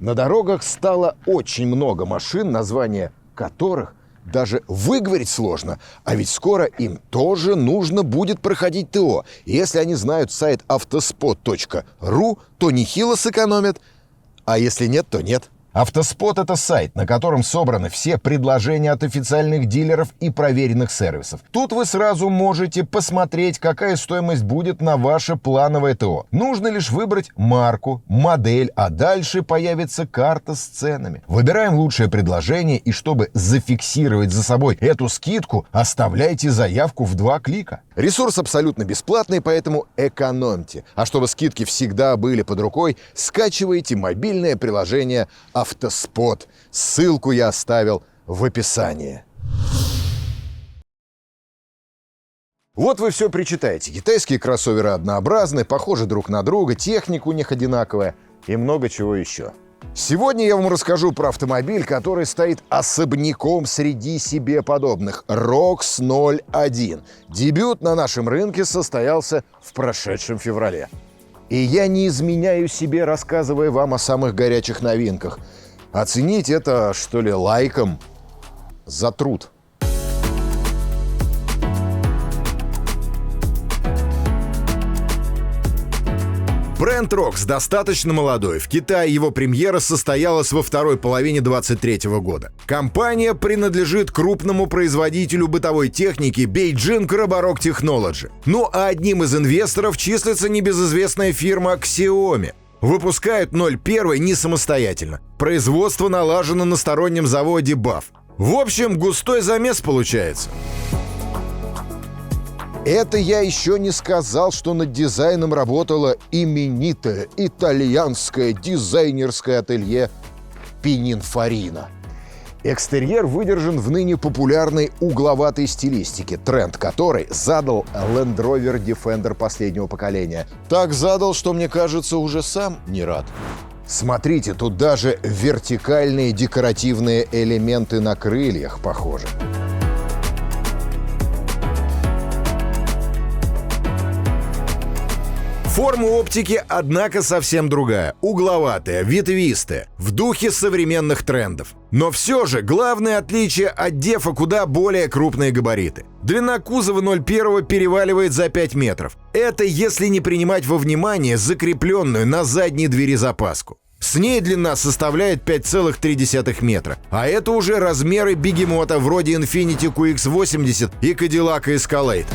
На дорогах стало очень много машин, названия которых даже выговорить сложно. А ведь скоро им тоже нужно будет проходить ТО. И если они знают сайт autospot.ru, то нехило сэкономят. А если нет, то нет. Автоспот — это сайт, на котором собраны все предложения от официальных дилеров и проверенных сервисов. Тут вы сразу можете посмотреть, какая стоимость будет на ваше плановое ТО. Нужно лишь выбрать марку, модель, а дальше появится карта с ценами. Выбираем лучшее предложение, и чтобы зафиксировать за собой эту скидку, оставляйте заявку в 2 клика. Ресурс абсолютно бесплатный, поэтому экономьте. А чтобы скидки всегда были под рукой, скачивайте мобильное приложение «Автоспот». Ссылку я оставил в описании. Вот вы все причитаете. Китайские кроссоверы однообразны, похожи друг на друга, техника у них одинаковая и много чего еще. Сегодня я вам расскажу про автомобиль, который стоит особняком среди себе подобных. ROX 01. Дебют на нашем рынке состоялся в прошедшем феврале. И я не изменяю себе, рассказывая вам о самых горячих новинках. Оценить это, что ли, лайком за труд. Бренд ROX достаточно молодой. В Китае его премьера состоялась во второй половине 2023 года. Компания принадлежит крупному производителю бытовой техники Beijing Roborock Technology. Ну а одним из инвесторов числится небезызвестная фирма Xiaomi. Выпускают 01 не самостоятельно. Производство налажено на стороннем заводе BAF. В общем, густой замес получается. Это я еще не сказал, что над дизайном работало именитое итальянское дизайнерское ателье Pininfarina. Экстерьер выдержан в ныне популярной угловатой стилистике, тренд которой задал Land Rover Defender последнего поколения. Так задал, что, мне кажется, уже сам не рад. Смотрите, тут даже вертикальные декоративные элементы на крыльях похожи. Форма оптики, однако, совсем другая. Угловатая, ветвистая, в духе современных трендов. Но все же главное отличие от Дефа куда более крупные габариты. Длина кузова 01 переваливает за 5 метров. Это если не принимать во внимание закрепленную на задней двери запаску. С ней длина составляет 5,3 метра. А это уже размеры бегемота вроде Infiniti QX80 и Cadillac Escalade.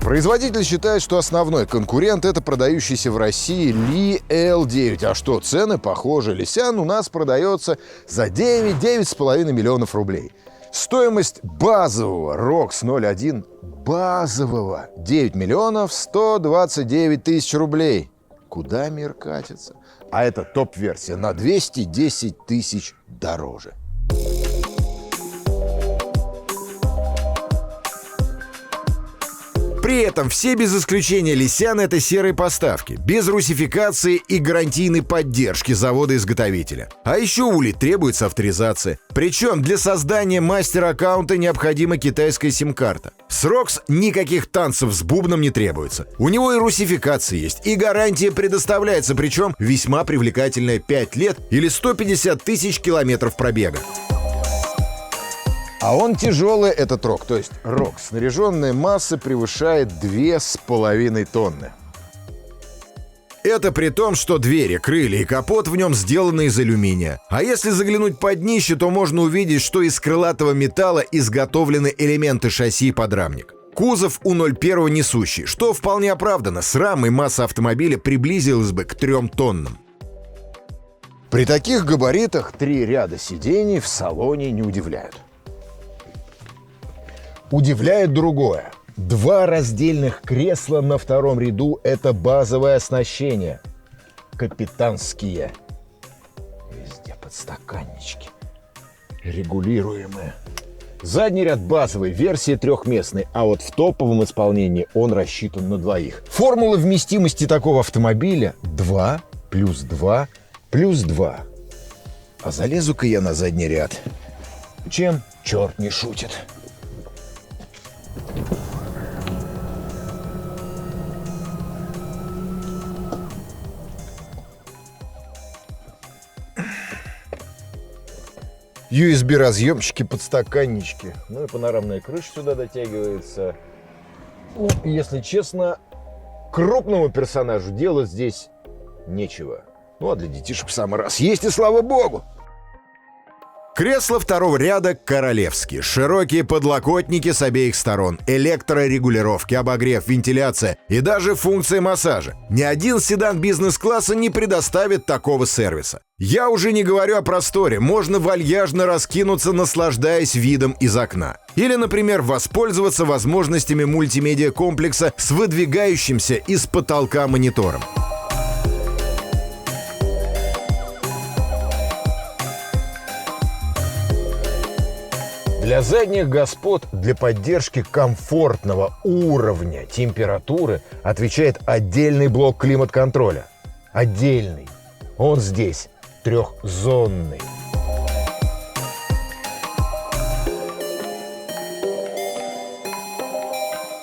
Производитель считает, что основной конкурент — это продающийся в России Li L9. А что, цены похожи. Лисян у нас продается за 9-9,5 миллионов рублей. Стоимость базового ROX 01, базового, 9 миллионов 129 тысяч рублей. Куда мир катится? А это топ-версия на 210 тысяч дороже. При этом все без исключения Лисян — это серые поставки, без русификации и гарантийной поддержки завода-изготовителя. А еще у Ли требуется авторизация. Причем для создания мастер-аккаунта необходима китайская сим-карта. С ROX никаких танцев с бубном не требуется. У него и русификация есть, и гарантия предоставляется, причем весьма привлекательная — 5 лет или 150 тысяч километров пробега. А он тяжелый, этот ROX, то есть ROX. Снаряженная масса превышает 2,5 тонны. Это при том, что двери, крылья и капот в нем сделаны из алюминия. А если заглянуть под днище, то можно увидеть, что из крылатого металла изготовлены элементы шасси и подрамник. Кузов у 01 несущий, что вполне оправдано. С рамой масса автомобиля приблизилась бы к 3 тоннам. При таких габаритах 3 ряда сидений в салоне не удивляют. Удивляет другое. 2 раздельных кресла на 2-м ряду – это базовое оснащение. Капитанские. Везде подстаканнички. Регулируемые. Задний ряд базовой версии 3-местный, а вот в топовом исполнении он рассчитан на 2. Формула вместимости такого автомобиля – 2 плюс 2 плюс 2. А залезу-ка я на задний ряд. Чем черт не шутит. USB-разъемчики, подстаканнички. Ну и панорамная крыша сюда дотягивается. Ну, если честно, крупному персонажу делать здесь нечего. Ну а для детишек в самый раз есть, и слава богу. Кресла второго ряда королевские. Широкие подлокотники с обеих сторон. Электрорегулировки, обогрев, вентиляция и даже функция массажа. Ни один седан бизнес-класса не предоставит такого сервиса. Я уже не говорю о просторе. Можно вальяжно раскинуться, наслаждаясь видом из окна. Или, например, воспользоваться возможностями мультимедиа-комплекса с выдвигающимся из потолка монитором. Для задних господ для поддержки комфортного уровня температуры отвечает отдельный блок климат-контроля. Отдельный. Он здесь трехзонный.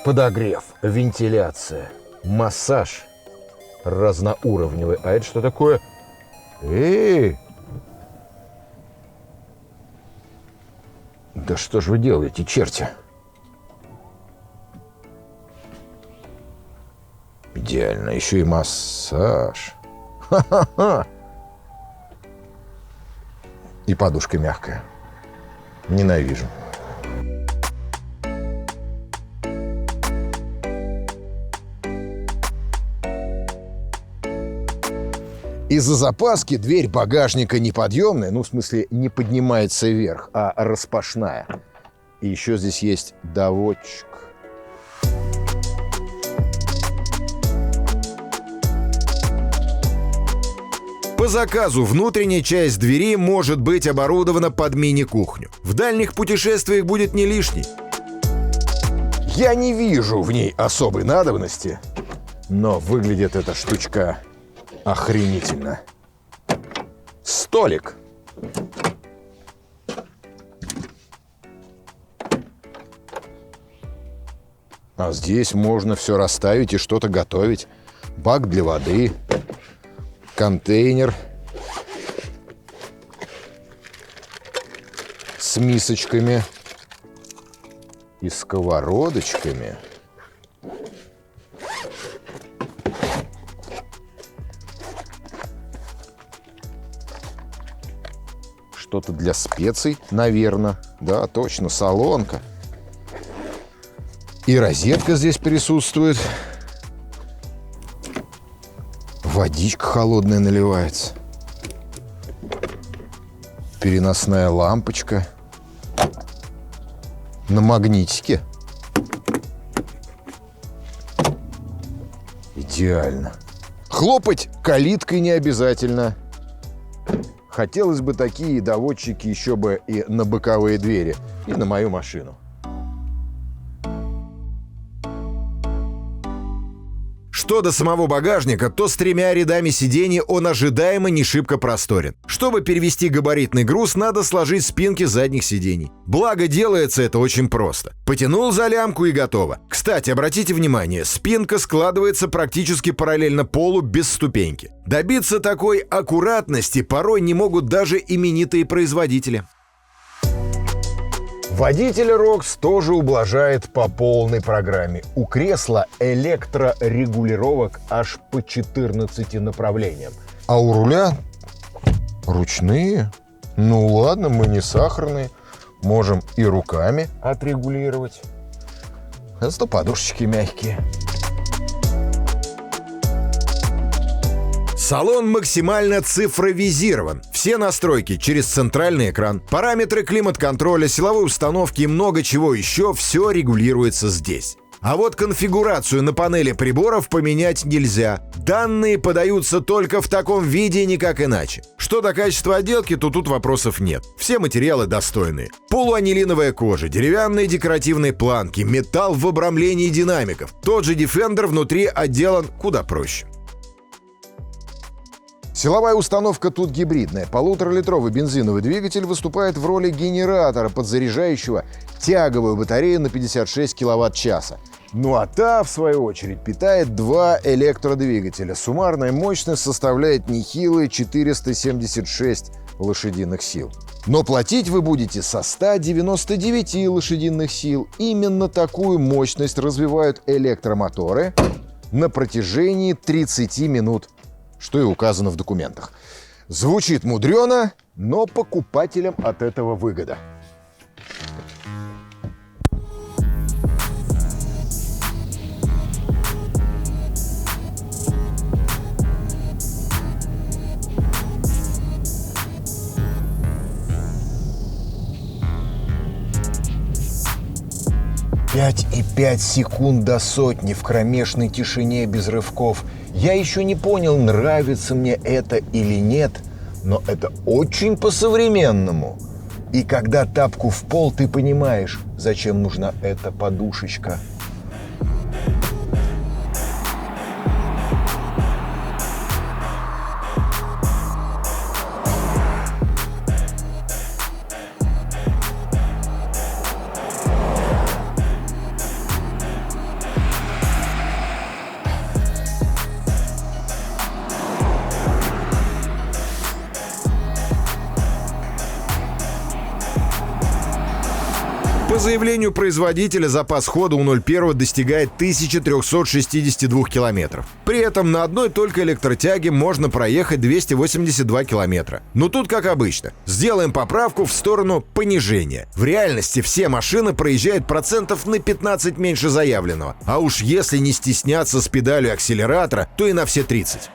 Подогрев, вентиляция, массаж разноуровневый. А это что такое? Да что же вы делаете, черти? Идеально. Еще и массаж. Ха-ха-ха. И подушка мягкая. Ненавижу. Из-за запаски дверь багажника неподъемная, ну, в смысле, не поднимается вверх, а распашная. И еще здесь есть доводчик. По заказу внутренняя часть двери может быть оборудована под мини-кухню. В дальних путешествиях будет не лишней. Я не вижу в ней особой надобности, но выглядит эта штучка охренительно. Столик. А здесь можно все расставить и что-то готовить. Бак для воды, контейнер с мисочками и сковородочками. Что-то для специй, наверное. Да, точно, солонка. И розетка здесь присутствует. Водичка холодная наливается. Переносная лампочка. На магнитике. Идеально. Хлопать калиткой не обязательно. Хотелось бы такие доводчики еще бы и на боковые двери, и на мою машину. Что до самого багажника, то с 3 рядами сидений он ожидаемо не шибко просторен. Чтобы перевести габаритный груз, надо сложить спинки задних сидений. Благо, делается это очень просто. Потянул за лямку и готово. Кстати, обратите внимание, спинка складывается практически параллельно полу без ступеньки. Добиться такой аккуратности порой не могут даже именитые производители. Водитель Rox тоже ублажает по полной программе. У кресла электрорегулировок аж по 14 направлениям. А у руля ручные. Ну ладно, мы не сахарные. Можем и руками отрегулировать. Зато подушечки мягкие. Салон максимально цифровизирован. Все настройки через центральный экран, параметры климат-контроля, силовой установки и много чего еще, все регулируется здесь. А вот конфигурацию на панели приборов поменять нельзя. Данные подаются только в таком виде, никак иначе. Что до качества отделки, то тут вопросов нет. Все материалы достойные. Полуанилиновая кожа, деревянные декоративные планки, металл в обрамлении динамиков. Тот же Defender внутри отделан куда проще. Силовая установка тут гибридная. 1,5-литровый бензиновый двигатель выступает в роли генератора, подзаряжающего тяговую батарею на 56 киловатт-часа. Ну а та, в свою очередь, питает 2 электродвигателя. Суммарная мощность составляет нехилые 476 лошадиных сил. Но платить вы будете со 199 лошадиных сил. Именно такую мощность развивают электромоторы на протяжении 30 минут, что и указано в документах. Звучит мудрено, но покупателям от этого выгода. Пять и 5 секунд до сотни в кромешной тишине без рывков. Я еще не понял, нравится мне это или нет, но это очень по-современному. И когда тапку в пол, ты понимаешь, зачем нужна эта подушечка. По заявлению производителя, запас хода у 01 достигает 1362 километров. При этом на одной только электротяге можно проехать 282 километра. Но тут, как обычно, сделаем поправку в сторону понижения. В реальности все машины проезжают процентов на 15 меньше заявленного. А уж если не стесняться с педалью акселератора, то и на все 30.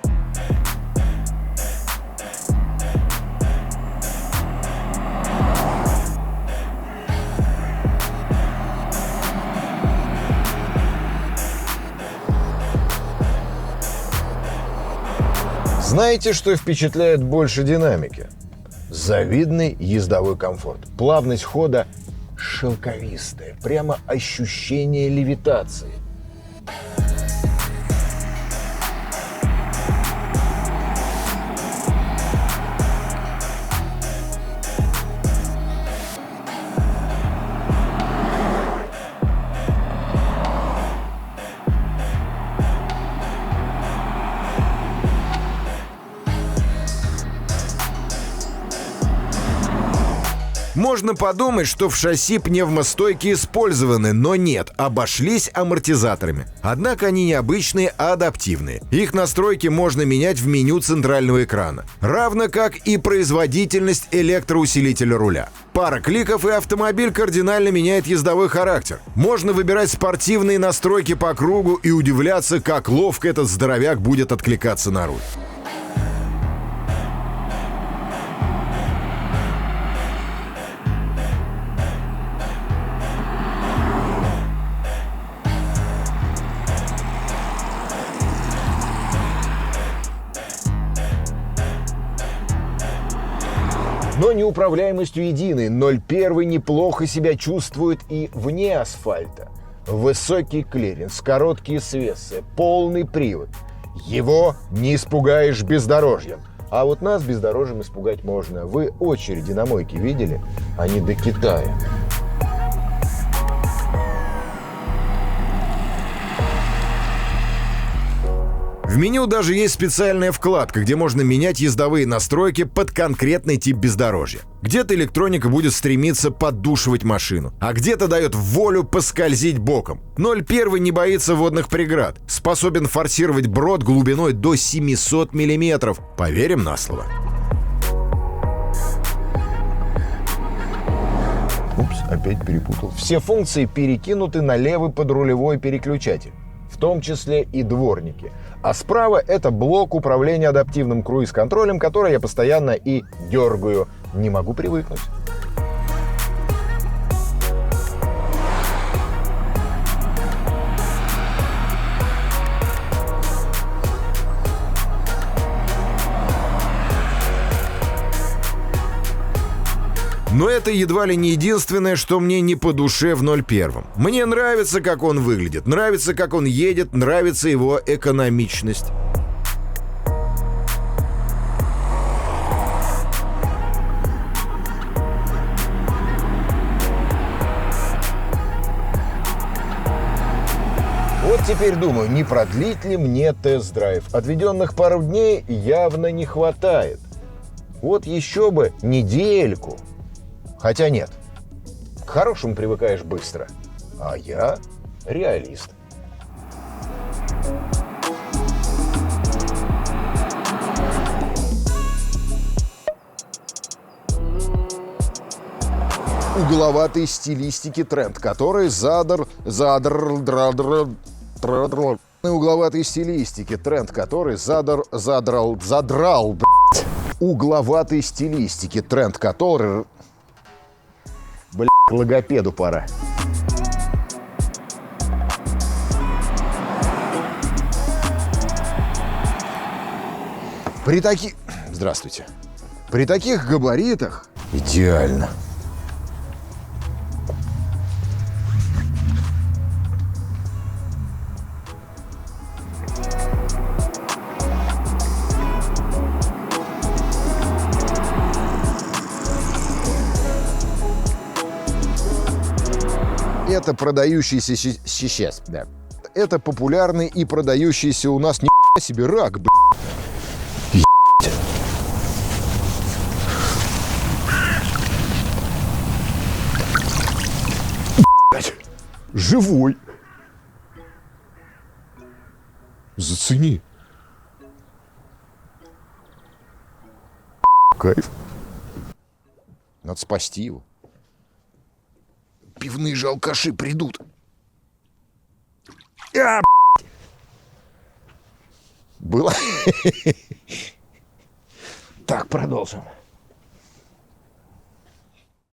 Знаете, что впечатляет больше динамики? Завидный ездовой комфорт. Плавность хода шелковистая. Прямо ощущение левитации. Можно подумать, что в шасси пневмостойки использованы, но нет, обошлись амортизаторами. Однако они не обычные, а адаптивные. Их настройки можно менять в меню центрального экрана. Равно как и производительность электроусилителя руля. Пара кликов, и автомобиль кардинально меняет ездовой характер. Можно выбирать спортивные настройки по кругу и удивляться, как ловко этот здоровяк будет откликаться на руль. Но неуправляемостью единой 01 неплохо себя чувствует и вне асфальта. Высокий клиренс, короткие свесы, полный привод. Его не испугаешь бездорожьем. А вот нас бездорожьем испугать можно. Вы очереди на мойке видели? Они до Китая. В меню даже есть специальная вкладка, где можно менять ездовые настройки под конкретный тип бездорожья. Где-то электроника будет стремиться поддушивать машину, а где-то дает волю поскользить боком. 01 не боится водных преград, способен форсировать брод глубиной до 700 мм. Поверим на слово. Упс, опять перепутал. Все функции перекинуты на левый подрулевой переключатель, в том числе и дворники. А справа это блок управления адаптивным круиз-контролем, который я постоянно и дергаю. Не могу привыкнуть. Но это едва ли не единственное, что мне не по душе в 01. Мне нравится, как он выглядит, нравится, как он едет, нравится его экономичность. Вот теперь думаю, не продлить ли мне тест-драйв. Отведенных пару дней явно не хватает. Вот еще бы недельку. Хотя нет, к хорошему привыкаешь быстро. А я реалист. Угловатой стилистики тренд, который угловатой стилистики тренд, который задрал, блядь. Угловатой стилистики тренд, который... Блядь, логопеду пора. При таких... Здравствуйте. При таких габаритах идеально. Это продающийся сейчас, да. Это популярный и продающийся у нас ни себе рак, блядь. Живой. Зацени. Кайф. Надо спасти его. Пивные же алкаши придут. Было. Так, продолжим.